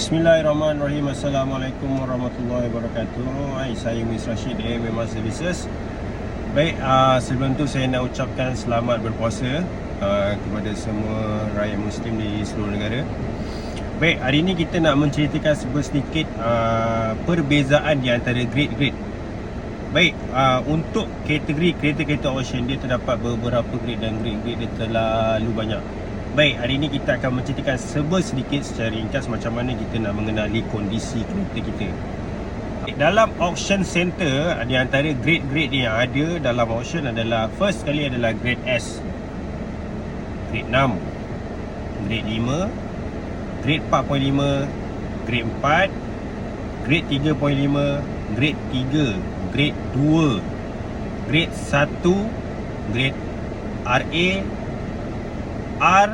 Bismillahirrahmanirrahim. Assalamualaikum warahmatullahi wabarakatuh. Hai, saya Miss Rashid dari Memang Services. Baik, sebelum tu saya nak ucapkan selamat berpuasa kepada semua rakyat Muslim di seluruh negara. Baik, hari ini kita nak menceritakan sedikit perbezaan di antara grade-grade. Baik, untuk kategori kereta-kereta Ocean, dia terdapat beberapa grade dan grade-grade dia terlalu banyak. Baik, hari ini kita akan menceritakan sedikit secara ringkas macam mana kita nak mengenali kondisi kereta kita. Dalam auction center, di antara grade-grade yang ada dalam auction adalah, first sekali adalah grade S, grade 6, grade 5, grade 4.5, grade 4, grade 3.5, grade 3, grade 2, grade 1, grade RA, R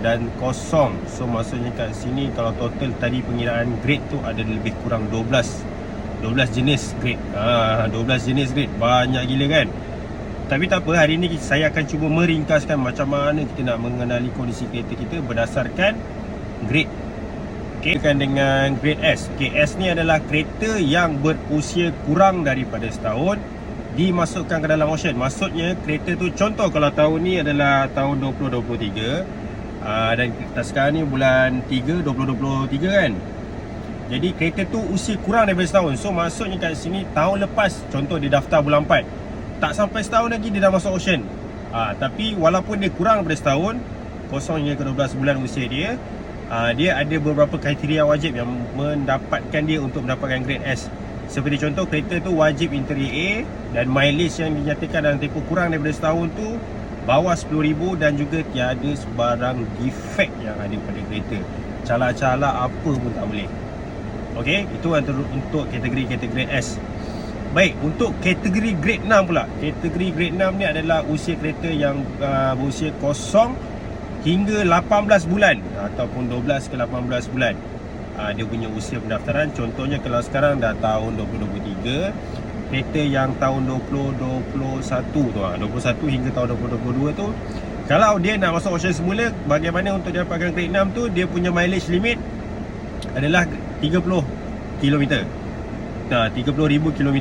dan kosong. So maksudnya kat sini kalau total tadi pengiraan grade tu ada lebih kurang 12 jenis grade. 12 jenis grade, banyak gila kan. Tapi tak apa, hari ni saya akan cuba meringkaskan macam mana kita nak mengenali kondisi kereta kita berdasarkan grade. Okey, dengan grade S. Okey, S ni adalah kereta yang berusia kurang daripada setahun dimasukkan ke dalam auction. Maksudnya kereta tu, contoh kalau tahun ni adalah tahun 2023 dan kita sekarang ni bulan 3 2023 kan. Jadi kereta tu usia kurang daripada setahun. So maksudnya kat sini tahun lepas, contoh dia daftar bulan 4, tak sampai setahun lagi dia dah masuk auction. Tapi walaupun dia kurang daripada setahun, kosong hingga ke 12 bulan usia dia, dia ada beberapa kriteria wajib yang mendapatkan dia untuk mendapatkan grade S. Seperti contoh, kereta tu wajib interior A dan mileage yang dinyatakan dalam tempoh kurang daripada setahun tu bawah 10,000 dan juga tiada sebarang defect yang ada pada kereta. Cala-cala apa pun tak boleh. Okey, itu untuk kategori S. Baik, untuk kategori grade 6 pula. Kategori grade 6 ni adalah usia kereta yang berusia kosong hingga 18 bulan ataupun 12 ke 18 bulan. Dia punya usia pendaftaran. Contohnya kalau sekarang dah tahun 2023, kereta yang tahun 2021 tu, 21 hingga tahun 2022 tu, kalau dia nak masuk auction semula, bagaimana untuk dia dapatkan grade 6 tu, dia punya mileage limit adalah 30 km. 30,000 km.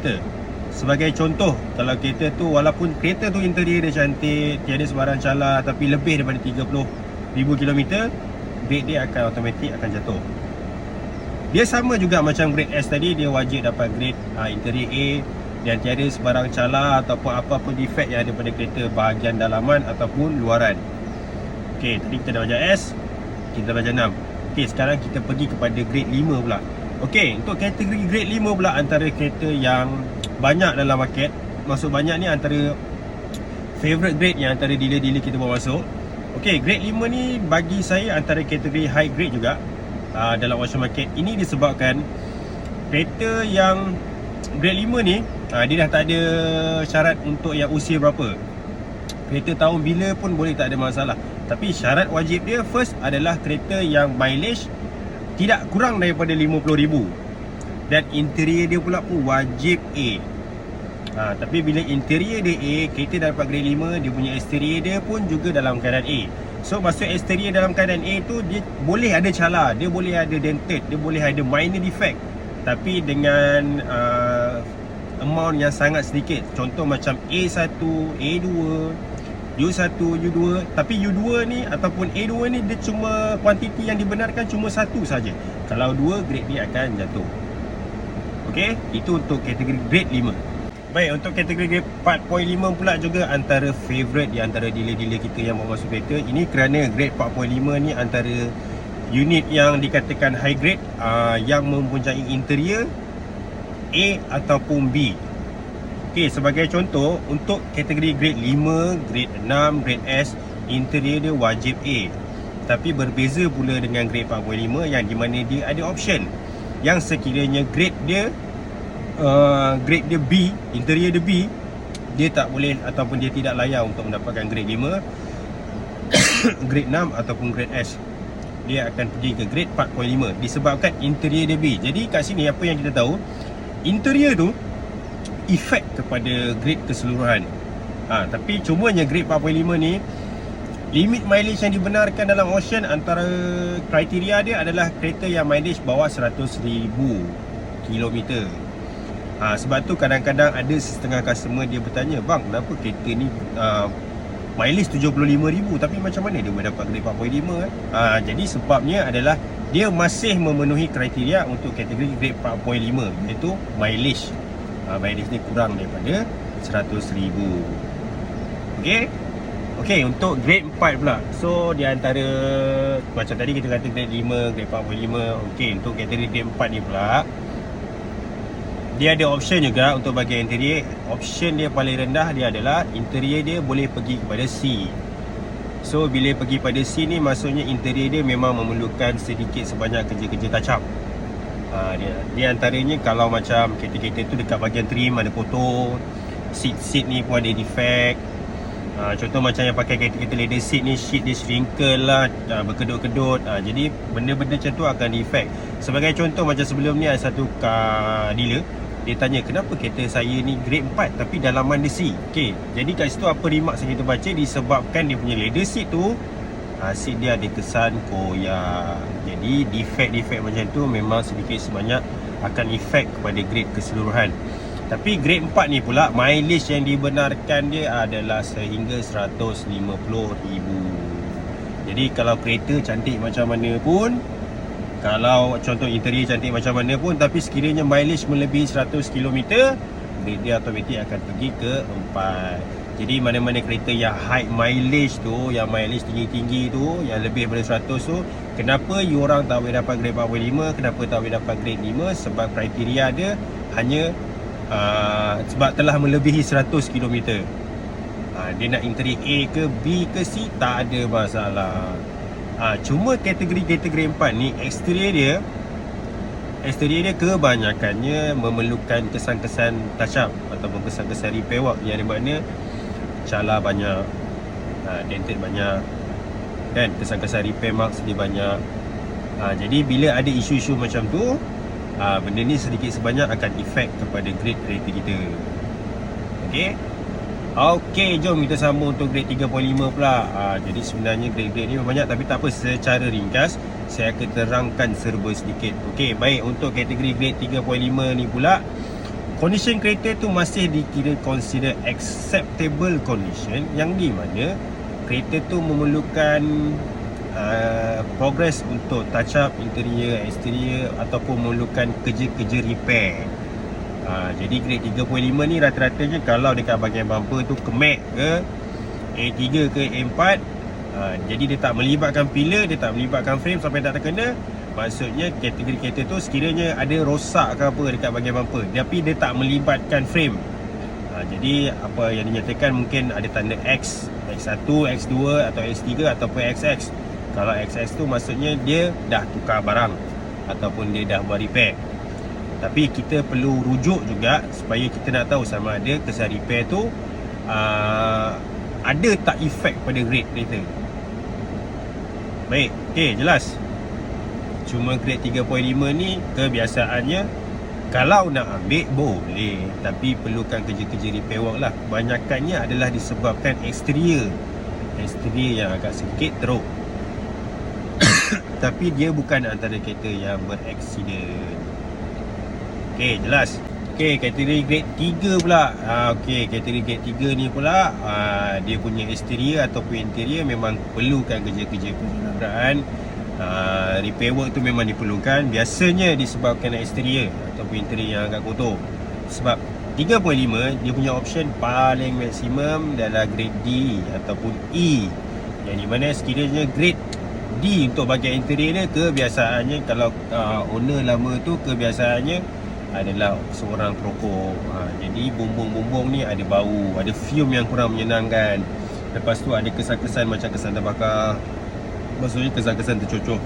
Sebagai contoh, kalau kereta tu, walaupun kereta tu interior dia cantik, tiada sebarang cala, tapi lebih daripada 30,000 km, grade dia akan automatik akan jatuh. Dia sama juga macam grade S tadi, dia wajib dapat grade interior A dan tiada sebarang cala ataupun apa-apa defect yang ada pada kereta bahagian dalaman ataupun luaran. Okey, tadi kita dah belajar S, kita dah belajar 6. Okey, sekarang kita pergi kepada grade 5 pula. Okey, untuk kategori grade 5 pula, antara kereta yang banyak dalam market. Maksud banyak ni antara favorite grade yang antara dealer-dealer kita bawa masuk. Okey, grade 5 ni bagi saya antara kategori high grade juga dalam auction market. Ini disebabkan kereta yang grade 5 ni, dia dah tak ada syarat untuk yang usia berapa. Kereta tahun bila pun boleh, tak ada masalah. Tapi syarat wajib dia first adalah kereta yang mileage tidak kurang daripada 50,000 dan interior dia pula pun wajib A. Tapi bila interior dia A, kereta dah dapat grade 5, dia punya exterior dia pun juga dalam keadaan A. So maksud exterior dalam keadaan A tu, dia boleh ada cala, dia boleh ada dented, dia boleh ada minor defect, tapi dengan amount yang sangat sedikit. Contoh macam A1, A2, U1, U2. Tapi U2 ni ataupun A2 ni, dia cuma kuantiti yang dibenarkan cuma satu saja. Kalau dua, grade dia akan jatuh. Okey, itu untuk kategori grade 5. Baik, untuk kategori grade 4.5 pula juga antara favorite di antara dealer-dealer kita yang bawa masuk kereta. Ini kerana grade 4.5 ni antara unit yang dikatakan high grade, yang mempunyai interior A ataupun B. Okey, sebagai contoh, untuk kategori grade 5, grade 6, grade S, interior dia wajib A. Tapi berbeza pula dengan grade 4.5 yang di mana dia ada option yang sekiranya grade dia B, interior dia B, dia tak boleh ataupun dia tidak layak untuk mendapatkan grade 5, grade 6 ataupun grade S. Dia akan pergi ke grade 4.5 disebabkan interior dia B. Jadi kat sini apa yang kita tahu, interior tu efek kepada grade keseluruhan. Tapi cumanya grade 4.5 ni limit mileage yang dibenarkan dalam Ocean, antara kriteria dia adalah kereta yang mileage bawah 100,000 kilometer. Sebab tu kadang-kadang ada setengah customer dia bertanya, bang, kenapa kereta ni mileage 75,000 tapi macam mana dia boleh dapat grade 4.5 kan? Jadi sebabnya adalah dia masih memenuhi kriteria untuk kategori grade 4.5, iaitu mileage. Mileage ni kurang daripada 100,000. Okey, untuk grade 4 pula. So di antara macam tadi kita kata grade 5, grade 4.5. Okey, untuk kategori grade 4 ni pula, dia ada option juga untuk bahagian interior. Option dia paling rendah dia adalah interior dia boleh pergi kepada C. So bila pergi pada C ni, maksudnya interior dia memang memerlukan sedikit sebanyak kerja-kerja touch up. Dia antaranya kalau macam kereta-kereta tu dekat bahagian trim ada kotor, seat ni pun ada defect. Contoh macam yang pakai kereta-kereta leather seat ni, sheet dia wrinkle lah, berkedut-kedut. Jadi benda-benda macam tu akan defect. Sebagai contoh, macam sebelum ni ada satu dealer, dia tanya kenapa kereta saya ni grade 4 tapi dalaman dia C. Okey, jadi kat situ apa remarks yang kita baca, disebabkan dia punya leather seat tu, seat dia ada kesan koyak. Jadi defect-defect macam tu memang sedikit sebanyak akan efek kepada grade keseluruhan. Tapi grade 4 ni pula, mileage yang dibenarkan dia adalah sehingga 150,000. Jadi kalau kereta cantik macam mana pun, kalau contoh interior cantik macam mana pun, tapi sekiranya mileage melebihi 100 km, grade dia automatik akan pergi ke 4. Jadi mana-mana kereta yang high mileage tu, yang mileage tinggi-tinggi tu, yang lebih daripada 100 tu, kenapa you orang tak boleh dapat grade 4.5, kenapa tak boleh dapat grade 5? Sebab kriteria dia hanya sebab telah melebihi 100 km. Dia nak interior A ke B ke C, tak ada masalah. Cuma kategori 4 ni, exterior dia kebanyakannya memerlukan kesan-kesan touch up ataupun kesan-kesan repair work, yang di mana cala banyak, dented banyak, dan kesan-kesan repair marks dia banyak. Jadi bila ada isu-isu macam tu, benda ni sedikit sebanyak akan efek kepada grade kereta kita. Okey, jom kita sambung untuk grade 3.5 pula. Jadi sebenarnya grade-grade ni banyak, tapi tak apa, secara ringkas saya akan terangkan serba sedikit. Okey, baik, untuk kategori grade 3.5 ni pula, condition kereta tu masih dikira consider acceptable condition, yang di mana kereta tu memerlukan progress untuk touch up interior, exterior, ataupun memerlukan kerja-kerja repair. Jadi grade 3.5 ni rata-ratanya kalau dekat bahagian bumper tu kemek ke, A3 ke A4, jadi dia tak melibatkan pillar, dia tak melibatkan frame sampai tak terkena, maksudnya kategori kereta tu sekiranya ada rosak ke apa dekat bahagian bumper, tapi dia tak melibatkan frame, jadi apa yang dinyatakan mungkin ada tanda X, X1, X2 atau X3 ataupun XX. Kalau XX tu maksudnya dia dah tukar barang ataupun dia dah buat repair. Tapi kita perlu rujuk juga supaya kita nak tahu sama ada kesan repair tu ada tak efek pada grade kereta. Baik, okey, jelas. Cuma grade 3.5 ni kebiasaannya kalau nak ambil boleh, tapi perlukan kerja-kerja repair work lah. Kebanyakannya adalah disebabkan exterior yang agak sedikit teruk. Tapi dia bukan antara kereta yang beraksiden. Okey, jelas. Okey, kategori grade 3 pula. Okey, kategori grade 3 ni pula, dia punya exterior ataupun interior memang perlukan kerja-kerja penyelamatan. Repair work tu memang diperlukan. Biasanya disebabkan exterior ataupun interior yang agak kotor. Sebab 3.5 dia punya option paling maksimum adalah grade D ataupun E, yang di mana sekiranya grade D untuk bahagian interior dia, kebiasaannya kalau owner lama tu kebiasaannya adalah seorang perokok. Jadi bumbung-bumbung ni ada bau, ada fume yang kurang menyenangkan. Lepas tu ada kesan-kesan macam kesan terbakar, maksudnya kesan-kesan tercocok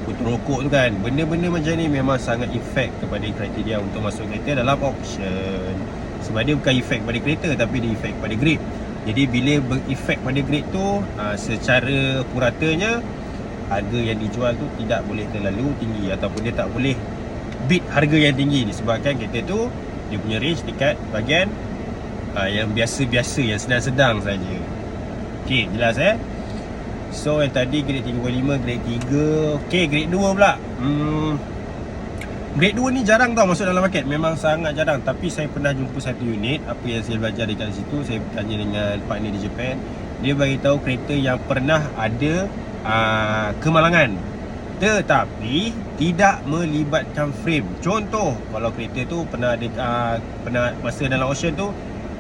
putu rokok tu kan. Benda-benda macam ni memang sangat efek kepada kriteria untuk masuk kereta dalam option. Sebab dia bukan efek pada kereta, tapi dia efek pada grade. Jadi bila berefek pada grade tu, secara puratanya harga yang dijual tu tidak boleh terlalu tinggi, ataupun dia tak boleh beat harga yang tinggi, disebabkan kereta tu dia punya range dekat bahagian yang biasa-biasa, yang sedang-sedang saja. Okey, jelas So yang tadi grade 3.5, grade 3. Okay, grade 2 pula. Grade 2 ni jarang tau masuk dalam market. Memang sangat jarang. Tapi saya pernah jumpa satu unit. Apa yang saya belajar dekat situ, saya bertanya dengan partner di Japan. Dia beritahu kereta yang pernah ada kemalangan tetapi tidak melibatkan frame. Contoh, kalau kereta tu pernah ada pernah masa dalam auction tu,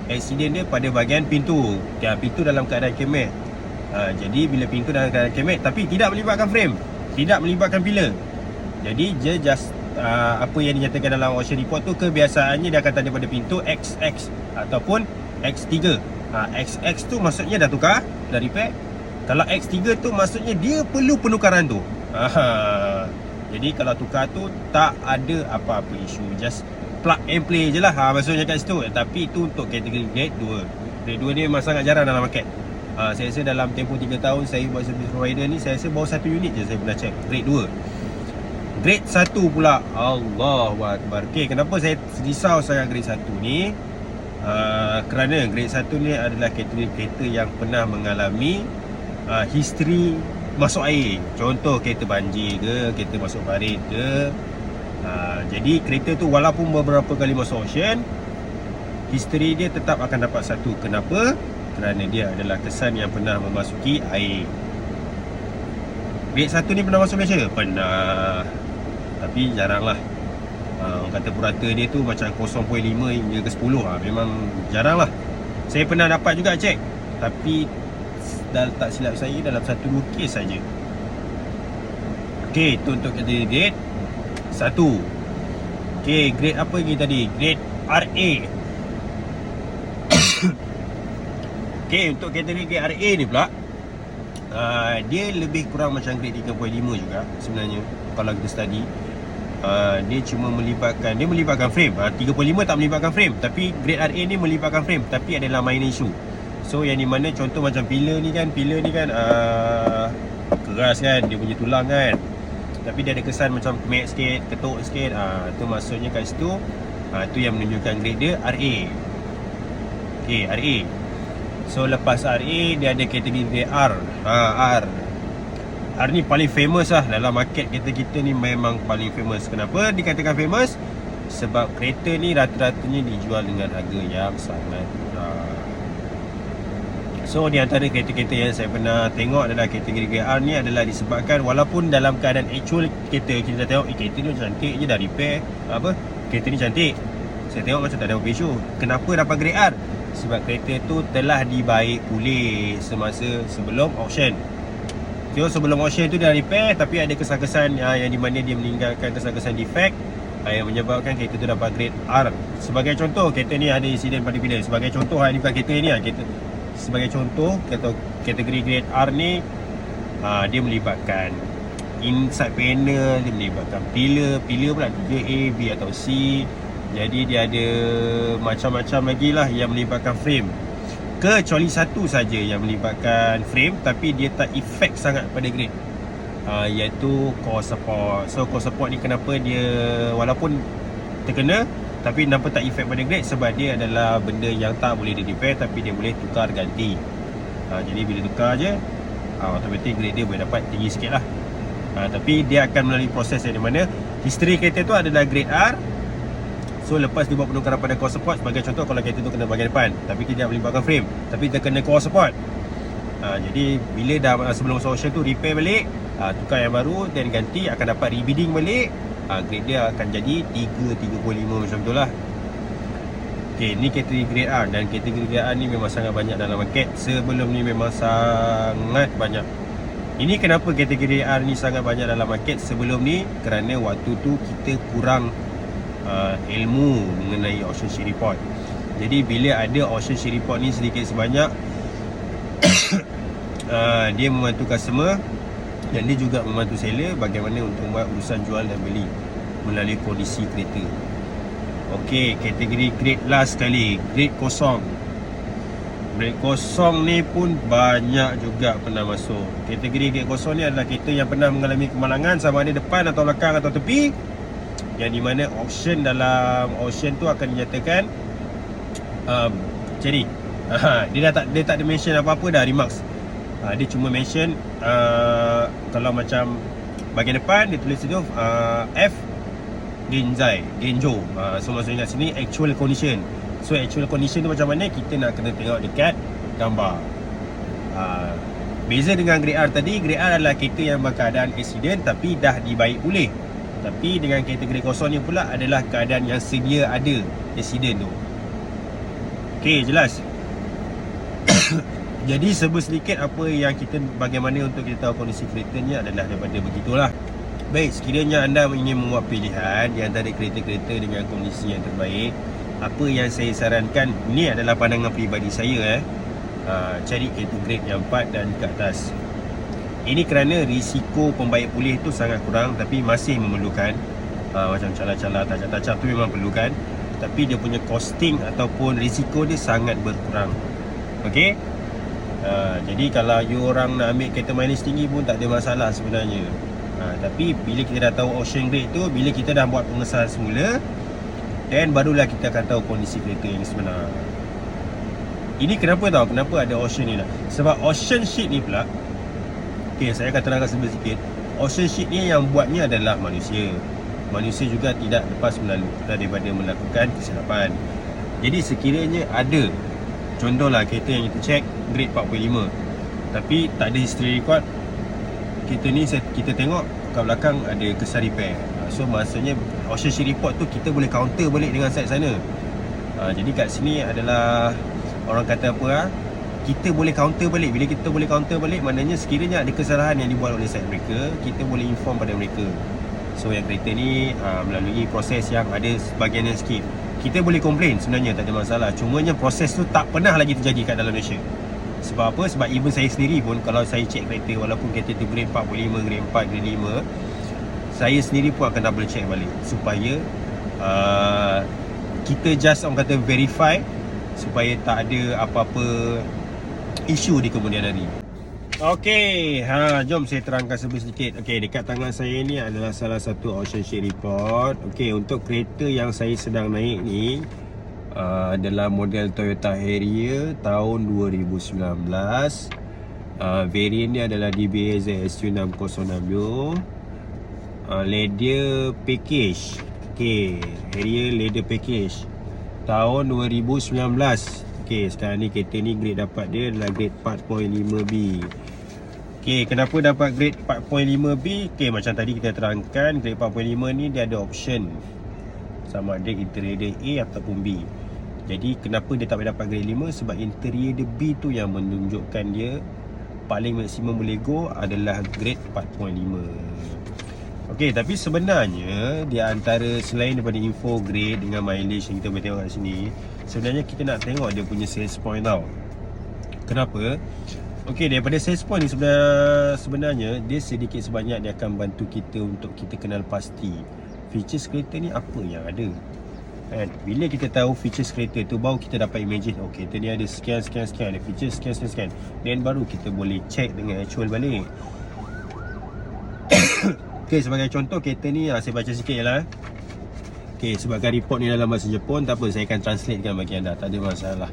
accident dia pada bahagian pintu. Pintu dalam keadaan kemek. Jadi bila pintu dalam keadaan kemek tapi tidak melibatkan frame, tidak melibatkan pillar. Jadi dia just apa yang dinyatakan dalam auction report tu, kebiasaannya dia akan tanda pada pintu XX ataupun X3. XX tu maksudnya dah tukar, dah repair. Kalau X3 tu maksudnya dia perlu penukaran tu. Jadi kalau tukar tu tak ada apa-apa isu, just plug and play je lah, maksudnya kat situ. Tapi itu untuk kategori grade 2. Grade 2 ni memang sangat jarang dalam market. Saya rasa dalam tempoh 3 tahun saya buat service provider ni, saya rasa baru satu unit je saya pernah check grade 2. Grade 1 pula, Allahuakbar. Okay, kenapa saya risau sangat grade 1 ni? Kerana grade 1 ni adalah kategori kereta yang pernah mengalami history masuk air. Contoh kereta banjir ke, kereta masuk parit ke. Jadi kereta tu walaupun beberapa kali masuk auction, history dia tetap akan dapat 1. Kenapa? Kerana dia adalah kesan yang pernah memasuki air. Grade 1 ni pernah masuk Malaysia? Pernah. Tapi jarang lah. Orang kata purata dia tu macam 0.5 hingga ke 10. Memang jarang lah. Saya pernah dapat juga cek, tapi tak silap saya dalam 1-2 kes saja. Okay, itu untuk kategori grade 1. Okay, grade apa lagi tadi? Grade RA. Okay, untuk kategori grade RA ni pula, dia lebih kurang macam grade 3.5 juga sebenarnya. Kalau kita study, dia cuma melibatkan frame. 3.5 tak melibatkan frame, tapi grade RA ni melibatkan frame, tapi adalah minor issue. So yang di mana contoh macam pillar ni kan keras kan, dia punya tulang kan, tapi dia ada kesan macam kemek sikit, ketuk sikit. Tu maksudnya kat situ, tu yang menunjukkan grade dia RA. Okay, RA. So lepas RA, dia ada kategori grade R. R ni paling famous lah dalam market kereta kita ni, memang paling famous. Kenapa dikatakan famous? Sebab kereta ni rata-ratanya dijual dengan harga yang sangat murah. So di antara kereta-kereta yang saya pernah tengok adalah kategori grade R ni adalah disebabkan walaupun dalam keadaan actual kereta kita dah tengok, kereta ni cantik je, dah repair kereta ni cantik, saya tengok macam tak ada apa isu. Kenapa dapat grade R? Sebab kereta tu telah dibaik pulih semasa sebelum auction. So sebelum auction tu dia repair, tapi ada kesan-kesan yang di mana dia meninggalkan kesan-kesan defect yang menyebabkan kereta tu dapat grade R. Sebagai contoh, kereta ni ada insiden pada bila. Sebagai contoh, ni bukan kereta ni, sebagai contoh, kategori grade R ni, dia melibatkan inside panel, dia melibatkan pillar pula 3A, B atau C. Jadi dia ada macam-macam lagi lah yang melibatkan frame. Kecuali satu saja yang melibatkan frame, tapi dia tak efek sangat pada grade, iaitu core support. So core support ni kenapa dia walaupun terkena, tapi kenapa tak efek pada grade? Sebab dia adalah benda yang tak boleh di repair, tapi dia boleh tukar ganti. Jadi bila tukar je, automatik grade dia boleh dapat tinggi sikit lah. Tapi dia akan melalui proses yang di mana history kereta tu adalah grade R. So lepas dia buat penukaran pada core support, sebagai contoh kalau kereta tu kena bahagian depan, tapi tidak melibatkan frame, tapi dia kena core support. Jadi bila dah sebelum auction tu repair balik, tukar yang baru dan ganti, akan dapat rebidding balik. Grade dia akan jadi 3.5 macam tu lah. Okay, ni kategori grade R. Dan kategori grade R ni memang sangat banyak dalam market. Sebelum ni memang sangat banyak. Ini kenapa kategori R ni sangat banyak dalam market sebelum ni? Kerana waktu tu kita kurang ilmu mengenai auction sheet report. Jadi bila ada auction sheet report ni sedikit sebanyak, dia membantu customer dan dia juga membantu seller bagaimana untuk buat urusan jual dan beli melalui kondisi kereta. Okey, kategori grade last sekali, grade kosong. Grade kosong ni pun banyak juga pernah masuk. Kategori grade kosong ni adalah kereta yang pernah mengalami kemalangan, sama ada depan atau belakang atau tepi, yang di mana auction, dalam auction tu akan dinyatakan macam ni. Dia tak ada mention apa-apa dah, remarks. Dia cuma mention kalau macam bahagian depan dia tulis tu F Genzo. So maksudnya kat sini actual condition. So actual condition tu macam mana, kita nak kena tengok dekat gambar. Beza dengan grade R tadi, grade R adalah kereta yang berkeadaan accident tapi dah dibaik pulih. Tapi dengan kereta grade kosong ni pula adalah keadaan yang sedia ada accident tu. Okay, jelas. Jadi sebut sedikit apa yang kita, bagaimana untuk kita tahu kondisi kereta ni adalah daripada begitulah. Baik, sekiranya anda ingin membuat pilihan di antara kereta-kereta dengan kondisi yang terbaik, apa yang saya sarankan, ini adalah pandangan peribadi saya, cari kereta grade yang 4 dan ke atas. Ini kerana risiko pembaik pulih tu sangat kurang tapi masih memerlukan macam cala-cala, tacak-tacak tu memang perlukan, tapi dia punya costing ataupun risiko dia sangat berkurang. Okey. Jadi kalau you orang nak ambil kereta mileage tinggi pun tak ada masalah sebenarnya. Tapi bila kita dah tahu ocean grade tu, bila kita dah buat pengesahan semula, dan barulah kita akan tahu kondisi kereta yang sebenar. Ini kenapa tahu? Kenapa ada ocean ni lah? Sebab ocean sheet ni pula, okay, saya akan terangkan sedikit. Ocean sheet ni yang buatnya adalah manusia. Manusia juga tidak lepas daripada melakukan kesilapan. Jadi sekiranya ada, contohlah kereta yang kita check grade 45 tapi tak ada history record, kereta ni kita tengok kat belakang ada kesan repair. So maksudnya ocean sheet report tu kita boleh counter balik dengan side sana. Jadi kat sini adalah orang kata apa, kita boleh counter balik. Bila kita boleh counter balik, maknanya sekiranya ada kesalahan yang dibuat oleh side mereka, kita boleh inform pada mereka. So yang kereta ni melalui proses yang ada sebahagian yang skip, kita boleh komplain sebenarnya, tak ada masalah. Cumanya proses tu tak pernah lagi terjadi kat dalam Malaysia. Sebab apa? Sebab even saya sendiri pun, kalau saya check kereta, walaupun kereta tu grade 45, grade 4, grade 5, saya sendiri pun akan double check balik supaya kita just orang kata verify, supaya tak ada apa-apa isu di kemudian hari. Okey, jom saya terangkan sedikit. Okey, dekat tangan saya ni adalah salah satu ocean sheet report. Okey, untuk kereta yang saya sedang naik ni adalah model Toyota Harrier tahun 2019. Variant dia adalah DBA ZS606W. Leather package. Okey, Harrier leather package tahun 2019. Okey, sekarang ni kereta ni grade dapat dia adalah grade 4.5B. Okey, kenapa dapat grade 4.5B? Okey, macam tadi kita terangkan, grade 4.5 ni dia ada option sama ada interior dia A ataupun B. Jadi kenapa dia tak boleh dapat grade 5? Sebab interior dia B tu yang menunjukkan dia paling maksimum boleh go adalah grade 4.5. Okey, tapi sebenarnya di antara selain daripada info grade dengan mileage yang kita boleh tengok kat sini, sebenarnya kita nak tengok dia punya sales point tau. Kenapa? Okey, daripada sales point ni sebenarnya dia sedikit sebanyak dia akan bantu kita untuk kita kenal pasti features kereta ni apa yang ada. Kan? Bila kita tahu features kereta tu, baru kita dapat imagine, oh kereta ni ada sekian, ada features sekian. Dan baru kita boleh check dengan actual balik. Okay, sebagai contoh kereta ni saya baca sikit je lah. Okay, sebabkan report ni dalam bahasa Jepun, tak apa, saya akan translatekan bagi anda, tak ada masalah.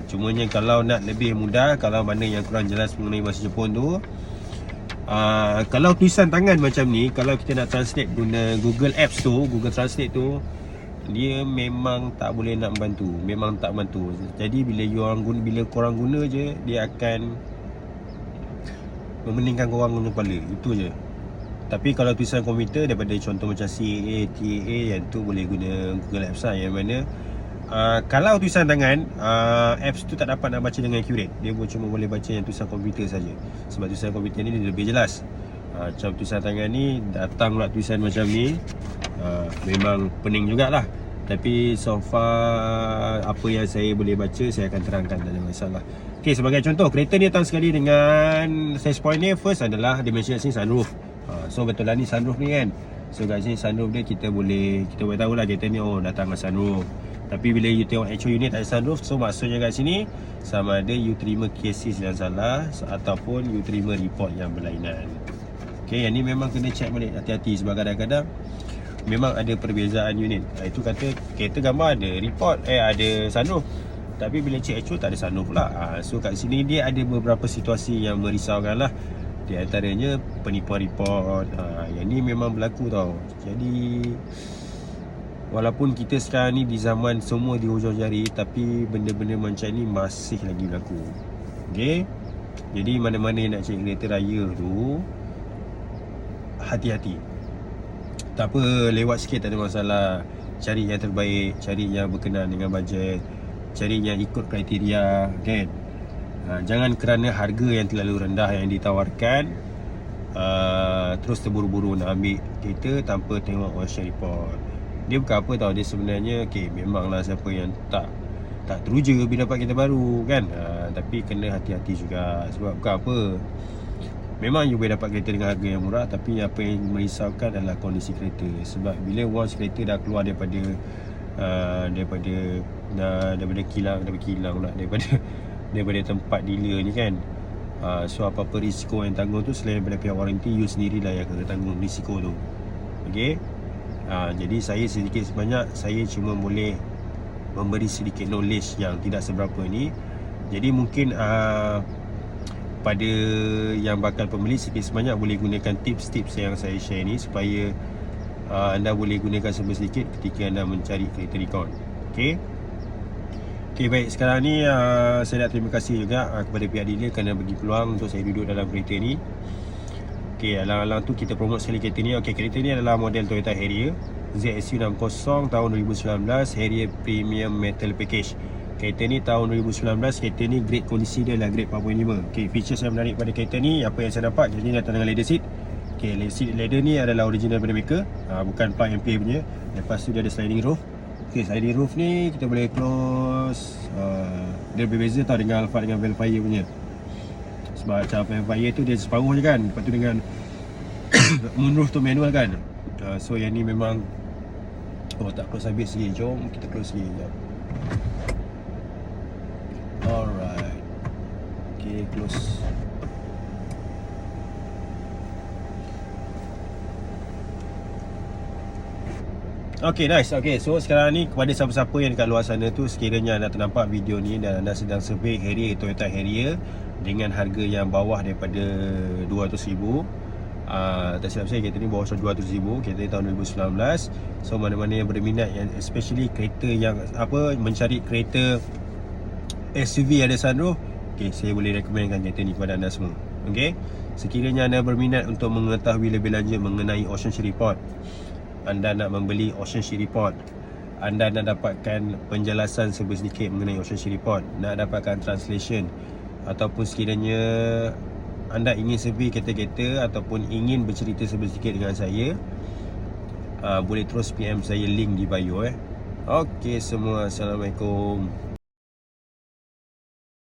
Cumanya kalau nak lebih mudah, kalau mana yang kurang jelas mengenai bahasa Jepun tu, kalau tulisan tangan macam ni, kalau kita nak translate guna Google Apps tu, Google Translate tu, dia memang tak boleh nak membantu, memang tak bantu. Jadi bila korang guna je, dia akan memeningkan korang guna kepala, itu je. Tapi kalau tulisan komputer daripada contoh macam CAA, TAA, yang tu boleh guna Google Apps lah. Yang mana kalau tulisan tangan, apps tu tak dapat nak baca dengan accurate. Dia pun cuma boleh baca yang tulisan komputer saja. Sebab tulisan komputer ni dia lebih jelas. Macam tulisan tangan ni, datang pula tulisan macam ni, memang pening jugalah. Tapi so far apa yang saya boleh baca, saya akan terangkan, tak ada masalah. Okay, sebagai contoh, kereta ni datang sekali dengan sales point ni. First adalah dia mention sini sunroof. So betul lah ni sunroof ni kan. So kat sini sunroof dia kita boleh tahu lah kereta ni datang dengan sunroof. Tapi bila you tengok actual unit ada sunroof, so maksudnya kat sini sama ada you terima cases yang salah ataupun you terima report yang berlainan. Okay, yang ni memang kena check balik, hati-hati. Sebab kadang-kadang memang ada perbezaan unit. Itu kata kereta gambar ada report, ada sunroof, Tapi bila check actual tak ada sunroof pula. So kat sini dia ada beberapa situasi yang merisaukan lah. Di antaranya penipuan report. Yang ni memang berlaku tau. Jadi walaupun kita sekarang ni di zaman semua di hujung jari, tapi benda-benda macam ni masih lagi berlaku. Okay. Jadi mana-mana yang nak cari kereta raya tu, hati-hati. Tak apa, lewat sikit tak ada masalah. Cari yang terbaik, cari yang berkenaan dengan bajet, cari yang ikut kriteria, kan? Jangan kerana harga yang terlalu rendah yang ditawarkan, terus terburu-buru nak ambil kereta tanpa tengok OSHA report. Dia bukan apa tau, dia sebenarnya memanglah siapa yang tak teruja bila dapat kereta baru, kan? Tapi kena hati-hati juga. Sebab bukan apa, memang you boleh dapat kereta dengan harga yang murah, tapi apa yang merisaukan adalah kondisi kereta. Sebab bila once kereta dah keluar daripada daripada tempat dealer ni, kan, so apa-apa risiko yang tanggung tu selain daripada pihak warranty, you sendirilah yang akan tanggung risiko tu. Okay. Jadi saya sedikit sebanyak, saya cuma boleh memberi sedikit knowledge yang tidak seberapa ni. Jadi mungkin pada yang bakal pembeli, sikit sebanyak boleh gunakan tips-tips yang saya share ni, supaya anda boleh gunakan sedikit ketika anda mencari kereta recon. Okay. Okay, baik. Sekarang ni saya nak terima kasih juga kepada pihak dealer kerana bagi peluang untuk saya duduk dalam kereta ni. Okay, alang-alang tu kita promote sekali kereta ni. Okay, kereta ni adalah model Toyota Harrier ZSU60 tahun 2019, Harrier Premium Metal Package. Kereta ni tahun 2019. Kereta ni grade kondisi dia adalah grade 4.5. Okay, features yang menarik pada kereta ni, apa yang saya nampak, kereta ni datang dengan leather seat. Okay, leather ni adalah original daripada maker, bukan plug and play punya. Lepas tu dia ada sliding roof. Okay, sliding roof ni kita boleh close. Dia berbeza tau dengan Alphard dengan Velfire punya. Sebab cara Velfire tu dia separuh je, kan. Lepas tu dengan moonroof tu manual, kan. So yang ni memang tak close habis lagi. Jom kita close lagi sekejap. Alright. Okay, close. Okay, nice. Okay, so sekarang ni kepada siapa-siapa yang dekat luar sana tu, sekiranya anda ternampak video ni dan anda sedang survey Harrier, Toyota Harrier dengan harga yang bawah daripada 200,000, tak silap saya kereta ni bawah 200,000, kereta ni tahun 2019. So mana-mana yang berminat, yang especially kereta yang mencari kereta SUV ada sunroof, okay, saya boleh rekomenkan kereta ni kepada anda semua. Okay, sekiranya anda berminat untuk mengetahui lebih lanjut mengenai OceanShield Report, anda nak membeli OceanShield Report, anda nak dapatkan penjelasan sedikit mengenai OceanShield Report, nak dapatkan translation, ataupun sekiranya anda ingin survey kereta-kereta ataupun ingin bercerita sedikit dengan saya, boleh terus PM saya, link di bio. Okay semua, Assalamualaikum.